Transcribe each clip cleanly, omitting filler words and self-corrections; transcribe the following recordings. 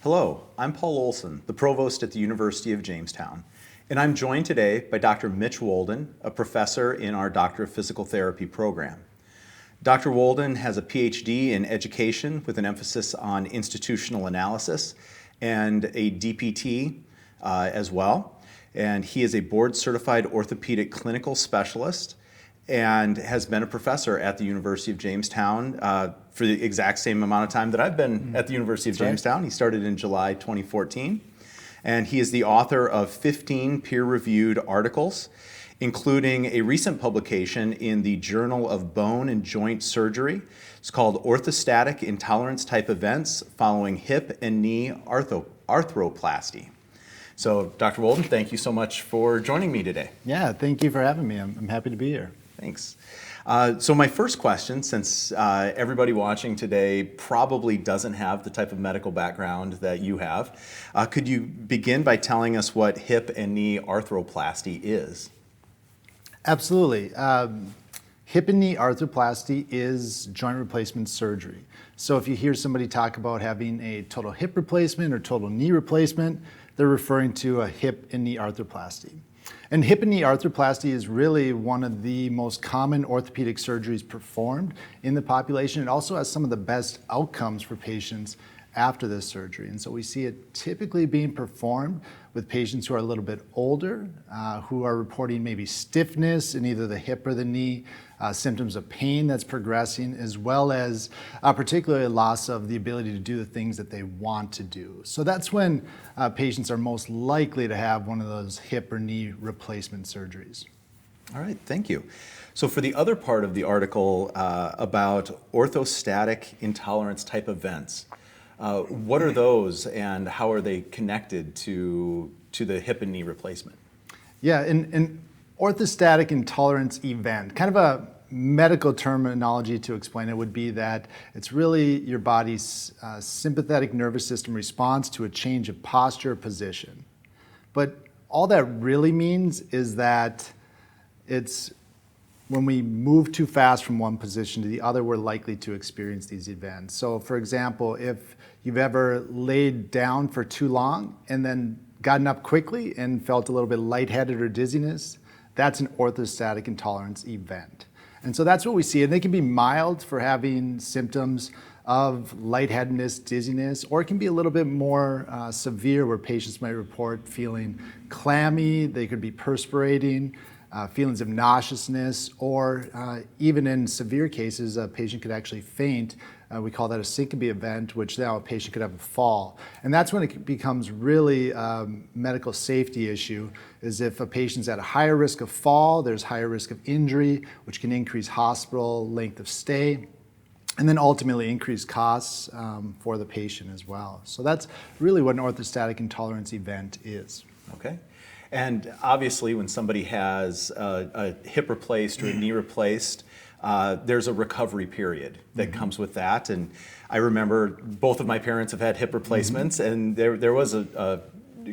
Hello, I'm Paul Olson, the Provost at the University of Jamestown, and I'm joined today by Dr. Mitch Wolden, a professor in our Doctor of Physical Therapy program. Dr. Wolden has a PhD in education with an emphasis on institutional analysis and a DPT as well, and he is a board-certified orthopedic clinical specialist and has been a professor at the University of Jamestown for the exact same amount of time that I've been at the University of Jamestown. He started in July 2014, and he is the author of 15 peer-reviewed articles, including a recent publication in the Journal of Bone and Joint Surgery. It's called Orthostatic Intolerance Type Events Following Hip and Knee Arthroplasty. So, Dr. Wolden, thank you so much for joining me today. Yeah, thank you for having me. I'm happy to be here. Thanks. So my first question, since everybody watching today probably doesn't have the type of medical background that you have, could you begin by telling us what hip and knee arthroplasty is? Absolutely. Hip and knee arthroplasty is joint replacement surgery. So if you hear somebody talk about having a total hip replacement or total knee replacement, they're referring to a hip and knee arthroplasty. And hip and knee arthroplasty is really one of the most common orthopedic surgeries performed in the population. It also has some of the best outcomes for patients after this surgery. And so we see it typically being performed with patients who are a little bit older, who are reporting maybe stiffness in either the hip or the knee, symptoms of pain that's progressing, as well as particularly loss of the ability to do the things that they want to do. So that's when patients are most likely to have one of those hip or knee replacement surgeries. All right, thank you. So for the other part of the article about orthostatic intolerance type events, what are those and how are they connected to the hip and knee replacement? Yeah, an orthostatic intolerance event, kind of a medical terminology to explain it would be that it's really your body's sympathetic nervous system response to a change of posture or position. But all that really means is that it's when we move too fast from one position to the other, we're likely to experience these events. So for example, if you've ever laid down for too long and then gotten up quickly and felt a little bit lightheaded or dizziness, that's an orthostatic intolerance event. And so that's what we see. And they can be mild for having symptoms of lightheadedness, dizziness, or it can be a little bit more severe where patients might report feeling clammy, they could be perspirating, feelings of nauseousness, or even in severe cases, a patient could actually faint. We call that a syncope event, which now a patient could have a fall. And that's when it becomes really a medical safety issue, is if a patient's at a higher risk of fall, there's higher risk of injury, which can increase hospital length of stay, and then ultimately increase costs for the patient as well. So that's really what an orthostatic intolerance event is. Okay. And obviously when somebody has a hip replaced or a knee replaced, there's a recovery period that comes with that. And I remember both of my parents have had hip replacements, and there was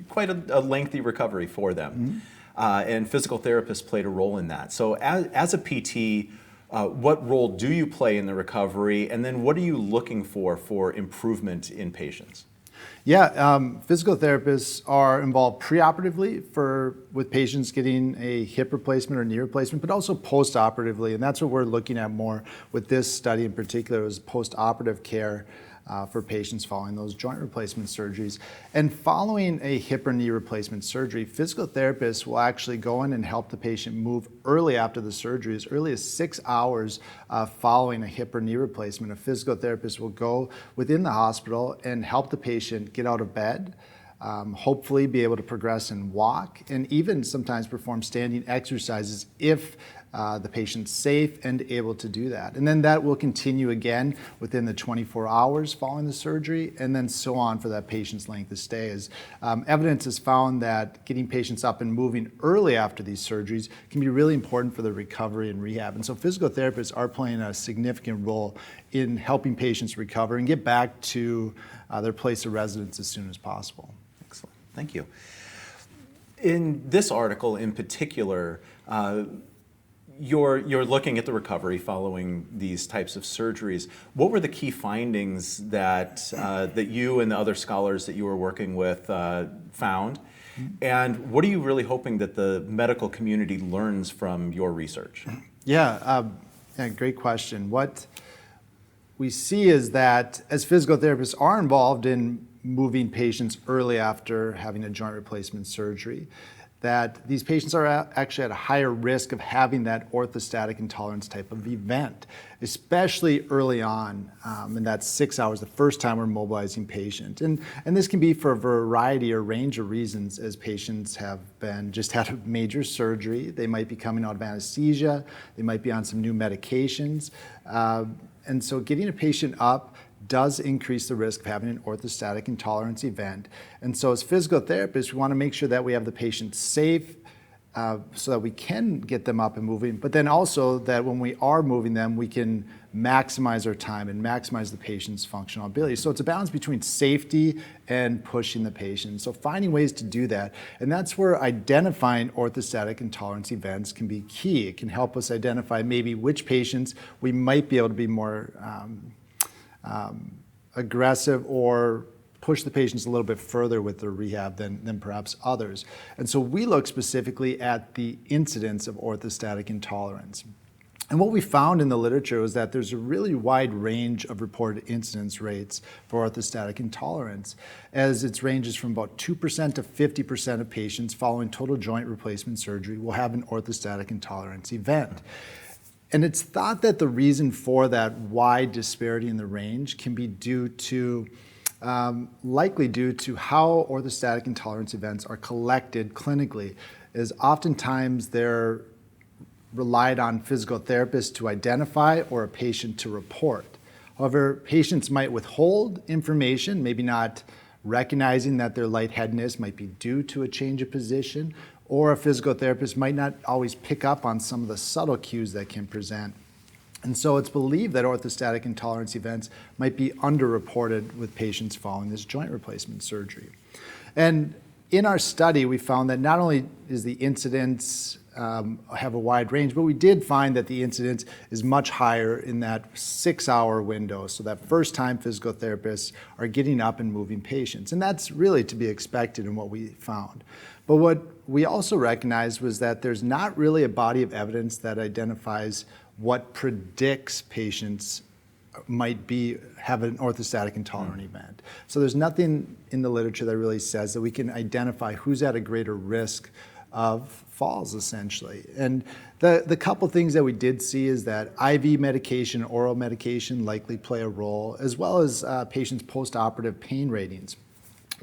quite a lengthy recovery for them. And physical therapists played a role in that. So as a PT, what role do you play in the recovery? And then what are you looking for improvement in patients? Yeah, physical therapists are involved preoperatively with patients getting a hip replacement or knee replacement, but also postoperatively, and that's what we're looking at more with this study in particular, is postoperative care for patients following those joint replacement surgeries. And following a hip or knee replacement surgery, physical therapists will actually go in and help the patient move early after the surgery, as early as 6 hours following a hip or knee replacement. A physical therapist will go within the hospital and help the patient get out of bed, hopefully be able to progress and walk, and even sometimes perform standing exercises if the patient's safe and able to do that. And then that will continue again within the 24 hours following the surgery, and then so on for that patient's length of stay. As evidence has found that getting patients up and moving early after these surgeries can be really important for the recovery and rehab. And so physical therapists are playing a significant role in helping patients recover and get back to their place of residence as soon as possible. Excellent, thank you. In this article in particular, you're looking at the recovery following these types of surgeries. What were the key findings that that you and the other scholars that you were working with found? And what are you really hoping that the medical community learns from your research? Yeah, great question. What we see is that as physical therapists are involved in moving patients early after having a joint replacement surgery, that these patients are actually at a higher risk of having that orthostatic intolerance type of event, especially early on, and that's 6 hours, the first time we're mobilizing patient. And this can be for a variety or range of reasons, as patients have just had a major surgery. They might be coming out of anesthesia, they might be on some new medications. And so getting a patient up does increase the risk of having an orthostatic intolerance event. And so as physical therapists, we want to make sure that we have the patient safe so that we can get them up and moving, but then also that when we are moving them, we can maximize our time and maximize the patient's functional ability. So it's a balance between safety and pushing the patient. So finding ways to do that. And that's where identifying orthostatic intolerance events can be key. It can help us identify maybe which patients we might be able to be more aggressive or push the patients a little bit further with their rehab than perhaps others. And so we look specifically at the incidence of orthostatic intolerance. And what we found in the literature was that there's a really wide range of reported incidence rates for orthostatic intolerance, as it ranges from about 2% to 50% of patients following total joint replacement surgery will have an orthostatic intolerance event. And it's thought that the reason for that wide disparity in the range can be likely due to how orthostatic intolerance events are collected clinically, as oftentimes they're relied on physical therapists to identify or a patient to report. However, patients might withhold information, maybe not recognizing that their lightheadedness might be due to a change of position, or a physical therapist might not always pick up on some of the subtle cues that can present. And so it's believed that orthostatic intolerance events might be underreported with patients following this joint replacement surgery. And in our study, we found that not only is the incidence have a wide range, but we did find that the incidence is much higher in that 6-hour window. So that first time physical therapists are getting up and moving patients. And that's really to be expected in what we found. But what we also recognized was that there's not really a body of evidence that identifies what predicts patients might have an orthostatic intolerant event. So there's nothing in the literature that really says that we can identify who's at a greater risk of falls, essentially. And the couple things that we did see is that IV medication, oral medication likely play a role, as well as patients' post-operative pain ratings.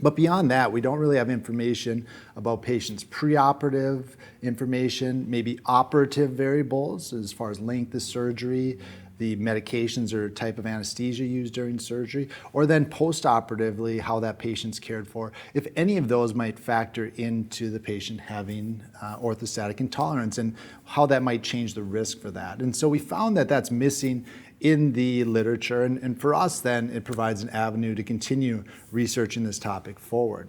But beyond that, we don't really have information about patients' preoperative information, maybe operative variables as far as length of surgery, the medications or type of anesthesia used during surgery, or then post-operatively how that patient's cared for, if any of those might factor into the patient having orthostatic intolerance and how that might change the risk for that. And so we found that that's missing in the literature, and for us then it provides an avenue to continue researching this topic forward.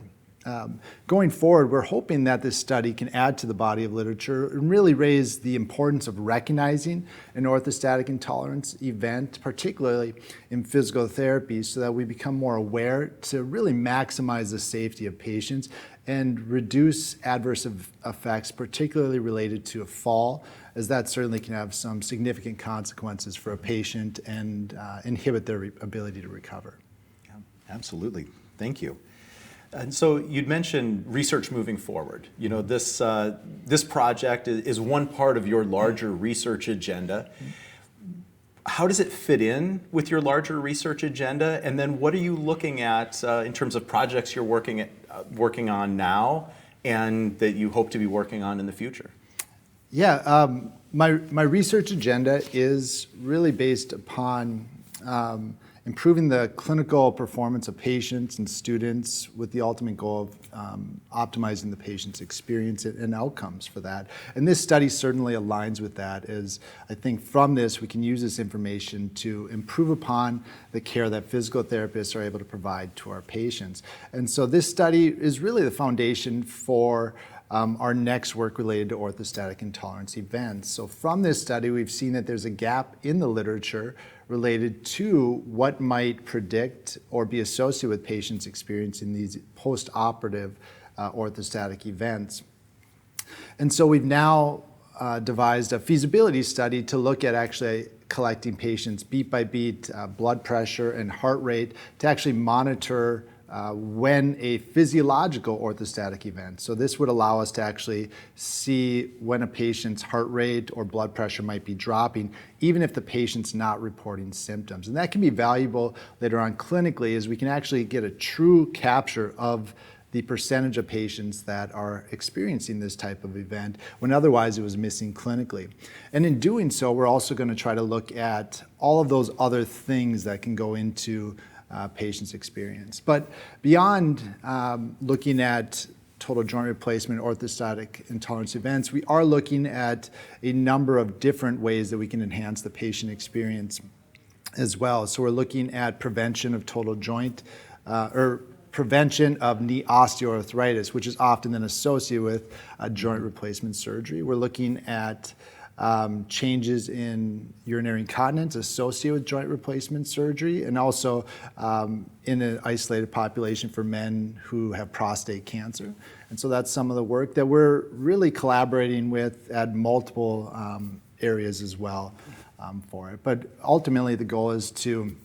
Going forward, we're hoping that this study can add to the body of literature and really raise the importance of recognizing an orthostatic intolerance event, particularly in physical therapy, so that we become more aware to really maximize the safety of patients and reduce adverse effects, particularly related to a fall, as that certainly can have some significant consequences for a patient and inhibit their ability to recover. Yeah, absolutely. Thank you. And so you'd mentioned research moving forward. You know, this project is one part of your larger research agenda. How does it fit in with your larger research agenda? And then what are you looking at in terms of projects you're working on now and that you hope to be working on in the future? Yeah, my research agenda is really based upon improving the clinical performance of patients and students with the ultimate goal of optimizing the patient's experience and outcomes for that. And this study certainly aligns with that, as I think from this we can use this information to improve upon the care that physical therapists are able to provide to our patients. And so this study is really the foundation for our next work related to orthostatic intolerance events. So from this study, we've seen that there's a gap in the literature related to what might predict or be associated with patients experiencing these post-operative orthostatic events. And so we've now devised a feasibility study to look at actually collecting patients beat by beat, blood pressure and heart rate to actually monitor when a physiological orthostatic event. So this would allow us to actually see when a patient's heart rate or blood pressure might be dropping, even if the patient's not reporting symptoms. And that can be valuable later on clinically, as we can actually get a true capture of the percentage of patients that are experiencing this type of event when otherwise it was missing clinically. And in doing so, we're also going to try to look at all of those other things that can go into patients' experience. But beyond looking at total joint replacement, orthostatic intolerance events, we are looking at a number of different ways that we can enhance the patient experience as well. So we're looking at prevention of total joint or prevention of knee osteoarthritis, which is often then associated with joint replacement surgery. We're looking at changes in urinary incontinence associated with joint replacement surgery, and also in an isolated population for men who have prostate cancer. And so that's some of the work that we're really collaborating with at multiple areas as well for it. But ultimately, the goal is to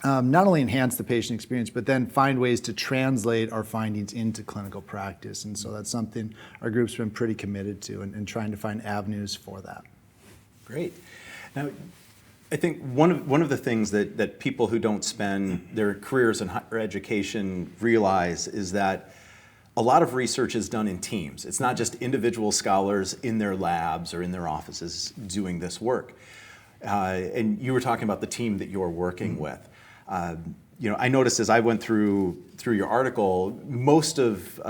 not only enhance the patient experience, but then find ways to translate our findings into clinical practice. And so that's something our group's been pretty committed to, and trying to find avenues for that. Great. Now, I think one of the things that people who don't spend their careers in higher education realize is that a lot of research is done in teams. It's not just individual scholars in their labs or in their offices doing this work. And you were talking about the team that you're working with. I noticed as I went through your article, most of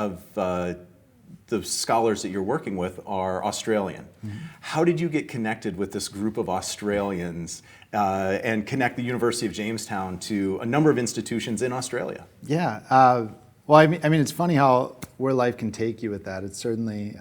the scholars that you're working with are Australian. Mm-hmm. How did you get connected with this group of Australians and connect the University of Jamestown to a number of institutions in Australia? Yeah, well, I mean, it's funny how where life can take you with that. It certainly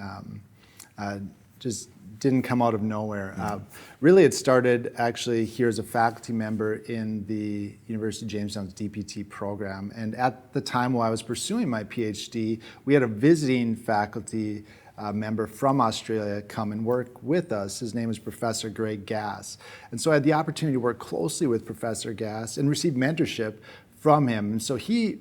just didn't come out of nowhere. Mm-hmm. Really, it started actually here as a faculty member in the University of Jamestown's DPT program. And at the time while I was pursuing my PhD, we had a visiting faculty member from Australia come and work with us. His name is Professor Greg Gass. And so I had the opportunity to work closely with Professor Gass and receive mentorship from him. And so he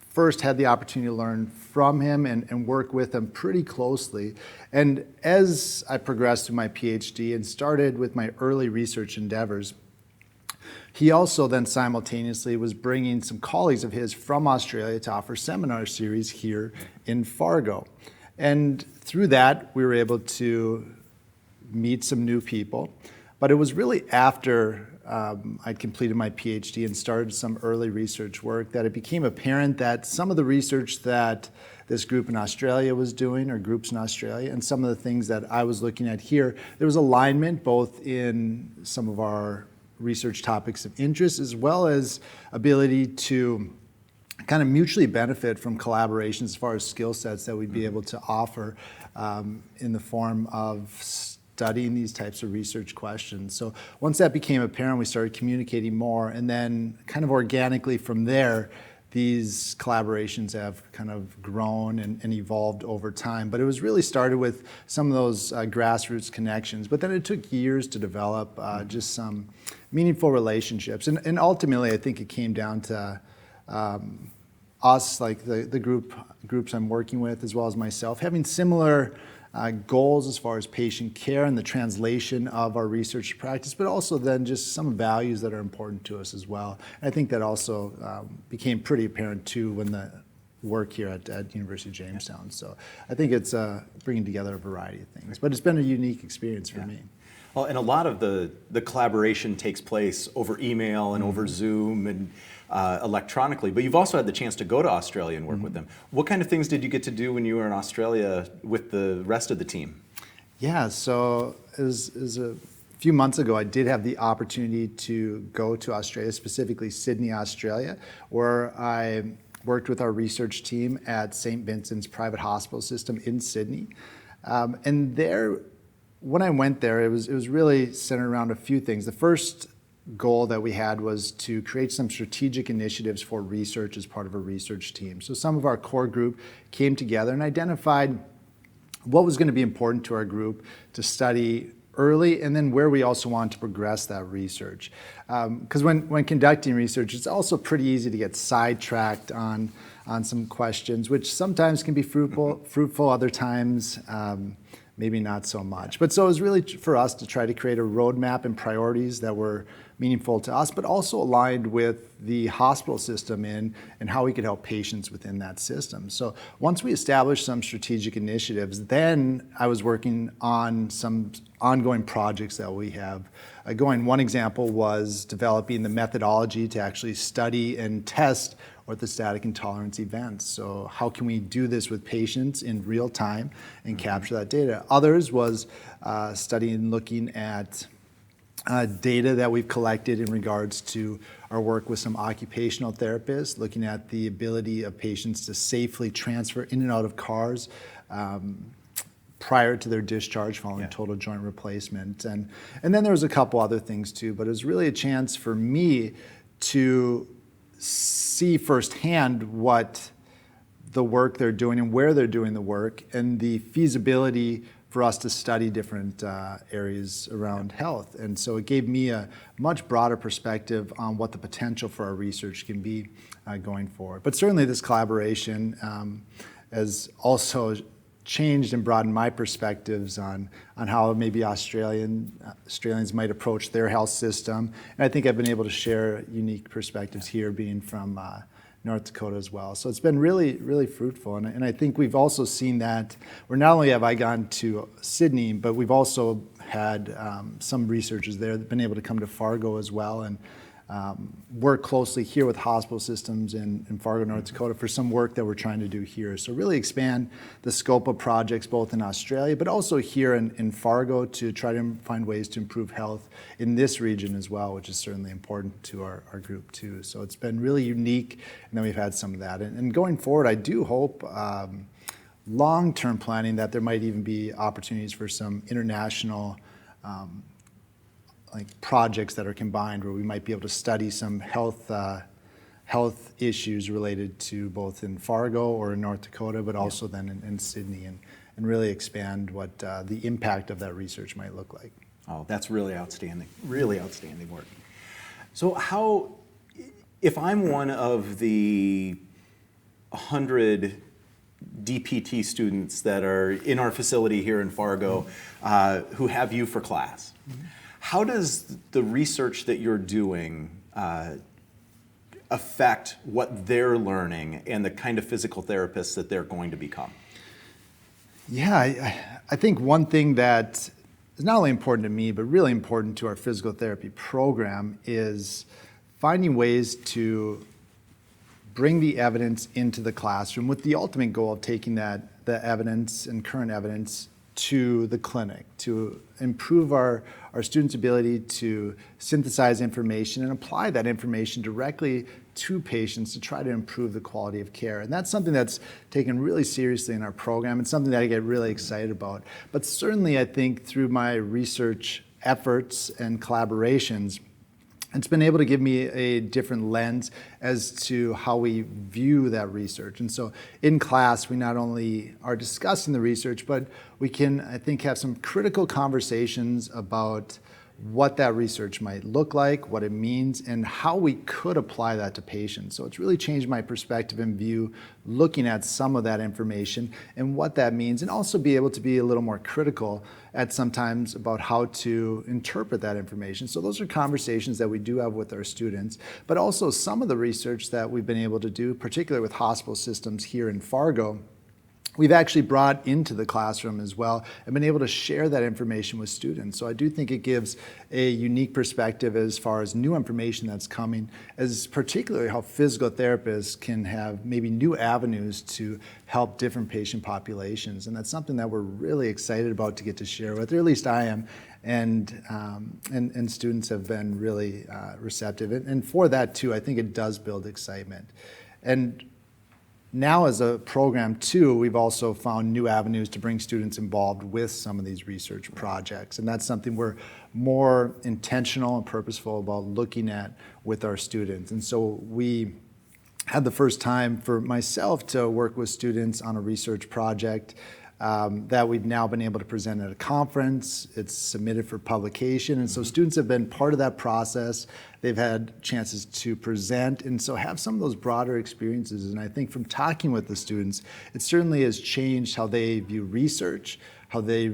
first had the opportunity to learn from him and work with him pretty closely. And as I progressed through my PhD and started with my early research endeavors, he also then simultaneously was bringing some colleagues of his from Australia to offer seminar series here in Fargo. And through that, we were able to meet some new people. But it was really after I'd completed my PhD and started some early research work that it became apparent that some of the research that this group in Australia was doing, or groups in Australia, and some of the things that I was looking at here, there was alignment both in some of our research topics of interest, as well as ability to kind of mutually benefit from collaborations as far as skill sets that we'd be able to offer in the form of studying these types of research questions. So once that became apparent, we started communicating more, and then kind of organically from there, these collaborations have kind of grown and evolved over time. But it was really started with some of those grassroots connections, but then it took years to develop just some meaningful relationships. And ultimately, I think it came down to us, like the groups I'm working with, as well as myself, having similar goals as far as patient care and the translation of our research to practice, but also then just some values that are important to us as well. And I think that also became pretty apparent too when the work here at University of Jamestown. So I think it's bringing together a variety of things, but it's been a unique experience for me. Well, and a lot of the collaboration takes place over email and over Zoom and electronically, but you've also had the chance to go to Australia and work with them. What kind of things did you get to do when you were in Australia with the rest of the team? Yeah, so as a few months ago, I did have the opportunity to go to Australia, specifically Sydney, Australia, where I worked with our research team at St. Vincent's Private Hospital System in Sydney. And there, when I went there, it was really centered around a few things. The first goal that we had was to create some strategic initiatives for research as part of a research team. So some of our core group came together and identified what was going to be important to our group to study early, and then where we also want to progress that research. Because when conducting research, it's also pretty easy to get sidetracked on some questions, which sometimes can be fruitful, other times maybe not so much. But so it was really for us to try to create a roadmap and priorities that were meaningful to us, but also aligned with the hospital system and how we could help patients within that system. So once we established some strategic initiatives, then I was working on some ongoing projects that we have going. One example was developing the methodology to actually study and test orthostatic intolerance events. So how can we do this with patients in real time and capture that data? Others was studying and looking at data that we've collected in regards to our work with some occupational therapists, looking at the ability of patients to safely transfer in and out of cars prior to their discharge following total joint replacement. And then there was a couple other things too, but it was really a chance for me to see firsthand what the work they're doing and where they're doing the work and the feasibility for us to study different areas around health. And so it gave me a much broader perspective on what the potential for our research can be going forward. But certainly this collaboration has also changed and broadened my perspectives on how maybe Australians might approach their health system. And I think I've been able to share unique perspectives here, being from North Dakota as well. So it's been really, really fruitful. And I think we've also seen that, where not only have I gone to Sydney, but we've also had some researchers there that have been able to come to Fargo as well and work closely here with hospital systems in Fargo, North Dakota for some work that we're trying to do here. So really expand the scope of projects both in Australia, but also here in Fargo to try to find ways to improve health in this region as well, which is certainly important to our group too. So it's been really unique, and then we've had some of that. And going forward, I do hope long-term planning that there might even be opportunities for some international like projects that are combined, where we might be able to study some health issues related to both in Fargo or in North Dakota, but also then in Sydney, and really expand what the impact of that research might look like. Oh, that's really outstanding work. So how, if I'm one of the 100 DPT students that are in our facility here in Fargo who have you for class, how does the research that you're doing affect what they're learning and the kind of physical therapists that they're going to become? Yeah, I think one thing that is not only important to me, but really important to our physical therapy program is finding ways to bring the evidence into the classroom with the ultimate goal of taking the evidence and current evidence to the clinic, to improve our students' ability to synthesize information and apply that information directly to patients to try to improve the quality of care. And that's something that's taken really seriously in our program and something that I get really excited about. But certainly I think through my research efforts and collaborations, it's been able to give me a different lens as to how we view that research. And so in class, we not only are discussing the research, but we can, I think, have some critical conversations about what that research might look like, what it means, and how we could apply that to patients. So it's really changed my perspective and view looking at some of that information and what that means, and also be able to be a little more critical at sometimes about how to interpret that information. So those are conversations that we do have with our students, but also some of the research that we've been able to do, particularly with hospital systems here in Fargo, we've actually brought into the classroom as well and been able to share that information with students. So I do think it gives a unique perspective as far as new information that's coming, as particularly how physical therapists can have maybe new avenues to help different patient populations. And that's something that we're really excited about to get to share with, or at least I am. And students have been really receptive. And for that too, I think it does build excitement. And now as a program too, we've also found new avenues to bring students involved with some of these research projects. And that's something we're more intentional and purposeful about looking at with our students. And so we had the first time for myself to work with students on a research project that we've now been able to present at a conference. It's submitted for publication, and so students have been part of that process. They've had chances to present, and so have some of those broader experiences. And I think from talking with the students, it certainly has changed how they view research, how they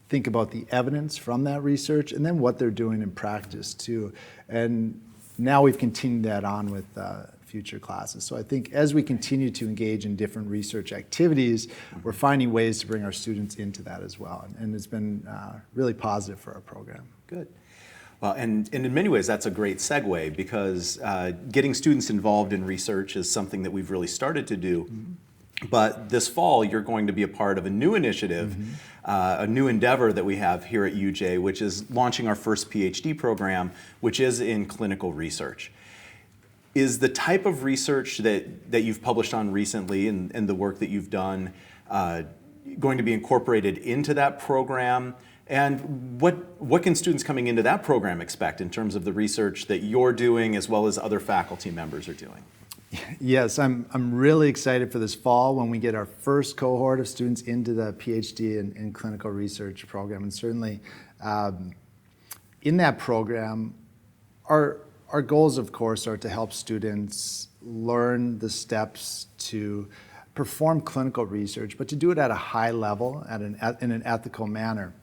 think about the evidence from that research, and then what they're doing in practice too. And now we've continued that on with future classes. So I think as we continue to engage in different research activities, we're finding ways to bring our students into that as well. And it's been really positive for our program. Good. Well, and in many ways, that's a great segue, because getting students involved in research is something that we've really started to do. But this fall, you're going to be a part of a new initiative, a new endeavor that we have here at UJ, which is launching our first PhD program, which is in clinical research. Is the type of research that you've published on recently and the work that you've done going to be incorporated into that program? And what can students coming into that program expect in terms of the research that you're doing as well as other faculty members are doing? Yes, I'm really excited for this fall when we get our first cohort of students into the PhD in clinical research program. And certainly in that program, our goals, of course, are to help students learn the steps to perform clinical research, but to do it at a high level, in an ethical manner.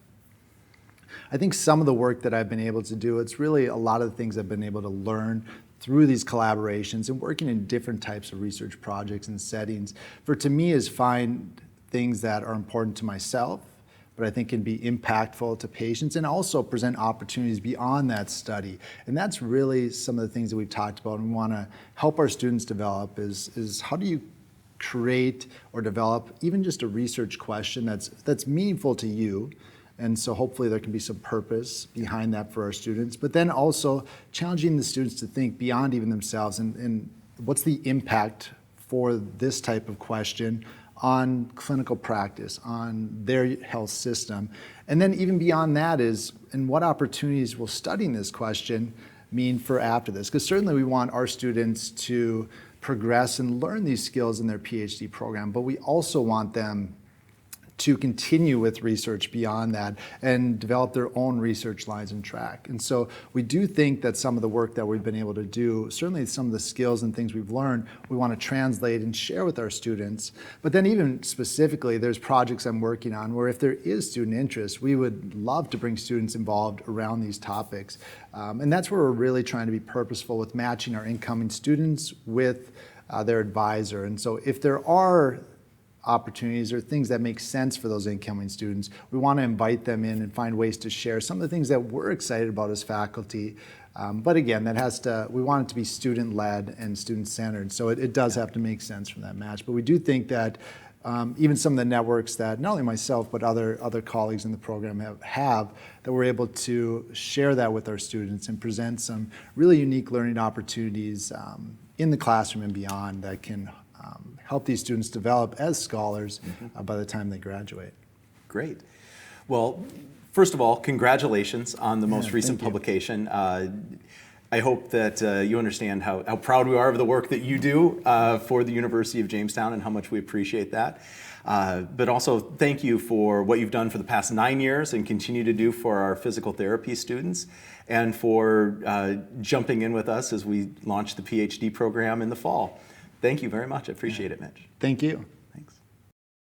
I think some of the work that I've been able to do, it's really a lot of the things I've been able to learn through these collaborations and working in different types of research projects and settings, to me is find things that are important to myself, but I think can be impactful to patients, and also present opportunities beyond that study. And that's really some of the things that we've talked about and we want to help our students develop is how do you create or develop even just a research question that's meaningful to you. And so hopefully there can be some purpose behind that for our students, but then also challenging the students to think beyond even themselves and what's the impact for this type of question on clinical practice, on their health system. And then even beyond that is, and what opportunities will studying this question mean for after this? Because certainly we want our students to progress and learn these skills in their PhD program, but we also want them to continue with research beyond that and develop their own research lines and track. And so we do think that some of the work that we've been able to do, certainly some of the skills and things we've learned, we want to translate and share with our students. But then even specifically, there's projects I'm working on where if there is student interest, we would love to bring students involved around these topics. And that's where we're really trying to be purposeful with matching our incoming students with their advisor. And so if there are opportunities or things that make sense for those incoming students, we want to invite them in and find ways to share some of the things that we're excited about as faculty. But again, we want it to be student-led and student-centered, so it does have to make sense from that match. But we do think that even some of the networks that not only myself but other colleagues in the program have that we're able to share that with our students and present some really unique learning opportunities in the classroom and beyond that can help these students develop as scholars by the time they graduate. Great. Well, first of all, congratulations on the most recent publication. I hope that you understand how proud we are of the work that you do for the University of Jamestown and how much we appreciate that. But also thank you for what you've done for the past 9 years and continue to do for our physical therapy students, and for jumping in with us as we launch the PhD program in the fall. Thank you very much. I appreciate it, Mitch. Thank you.